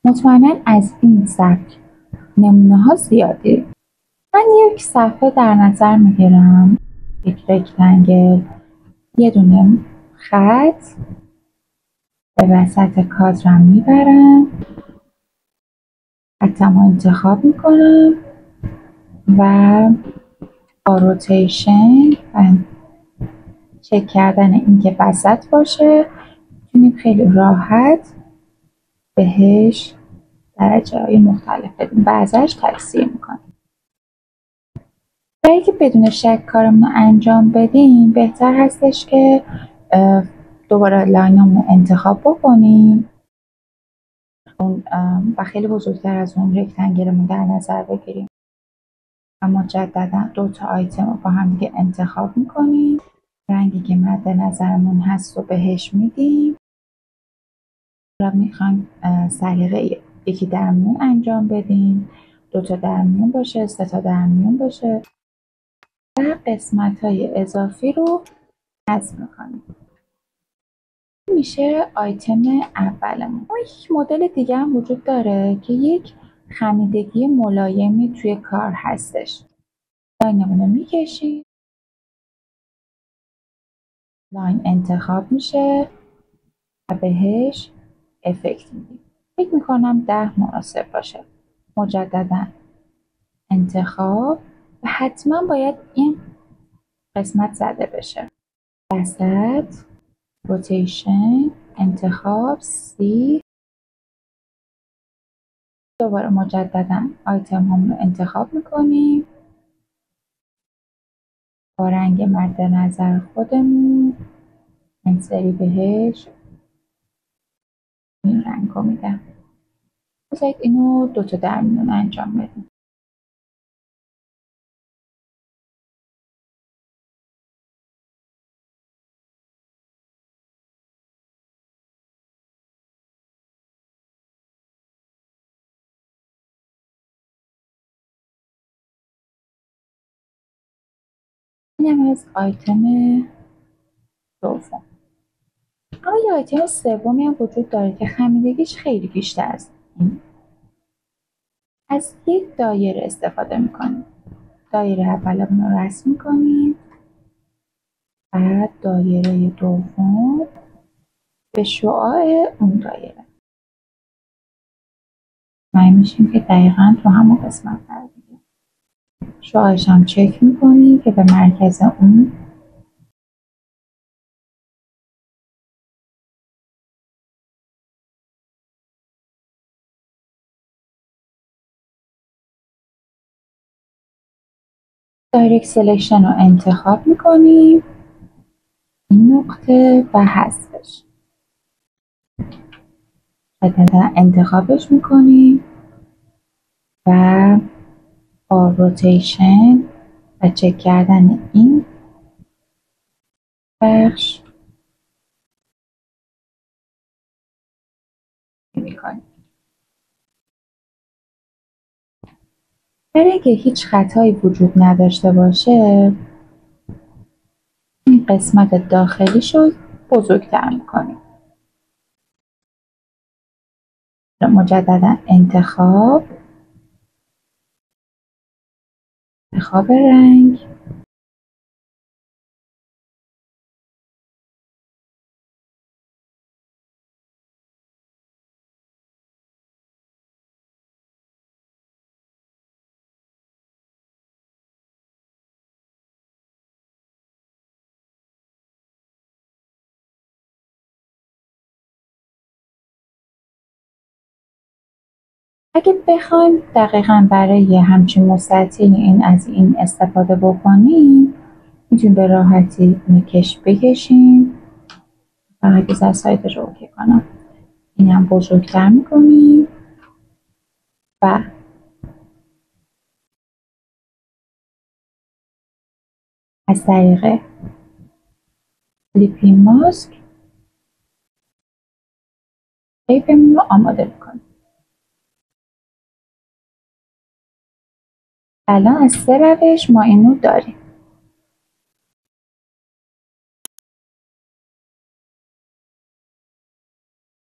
مطمئنا از این سبک نمونه ها زیاده. من یک صفحه در نظر میگیرم، یک رکتنگل، یه دونه خط به وسط کادرم میبرم، خطم رو انتخاب میکنم و با روتیشن و چک کردن اینکه وسط باشه میتونیم خیلی راحت بهش درجه های مختلف بدیم و ازش تکثیر میکنیم. برای اینکه بدون شک کارمون رو انجام بدیم بهتر هستش که دوباره لاینمون رو انتخاب بکنیم و خیلی بزرگتر از اون رکتنگلمون در نظر بگیریم و مجددا 2 تا آیتم رو با هم دیگه انتخاب میکنیم، رنگی که مد نظرمون هست رو بهش میدیم و میخوایم سلیقه یکی در میون انجام بدیم، 2 تا در میون باشه، 3 تا در میون باشه و قسمت‌های اضافی رو حذف میکنیم. میشه آیتم اولمون. یک مدل دیگه هم وجود داره که یک خمیدگی ملایمی توی کار هستش. لاینمون رو میکشیم، لاین انتخاب میشه و بهش افکت میدیم. فکر میکنم 10 مناسب باشه. مجددا انتخاب و حتما باید این قسمت زده بشه. وسط، روتیشن، انتخاب، سی. دوباره مجددا آیتم هم رو انتخاب میکنیم با رنگ مد نظر خودمون، این سری بهش این رنگ رو میدم. بذارید اینو 2 تا در میون انجام بدیم. اینم از آیتم دوم. اما یه آیتم سومی هم وجود داره که خمیدگیش خیلی بیشتر از این. از یک دایره استفاده میکنیم. دایره اولمون رو رسم میکنیم، بعد دایره دوم به شعاع اون دایره مطمئن میشیم که دقیقا تو همون قسمت قرار بگیره. شعاعش هم چک میکنیم که به مرکز اون دایرکت سلکشن رو انتخاب میکنیم، این نقطه و حذفش. مجددا انتخابش میکنیم و با روتیشن و چک کردن این بخش میکنیم. برای اینکه هیچ خطایی وجود نداشته باشه این قسمت داخلیش رو بزرگتر میکنیم. مجددا انتخاب رنگ، اگه بخوایم دقیقا برای همچین مستطیلی این از این استفاده بکنیم میتونیم به راحتی بکشیم. فقط از سایت رو اوکی کنم، این هم بزرگتر میکنیم و از طریق فلیپینگ ماسک شیپمون رو آماده میکنیم. الان از 3 روش ما اینو داریم.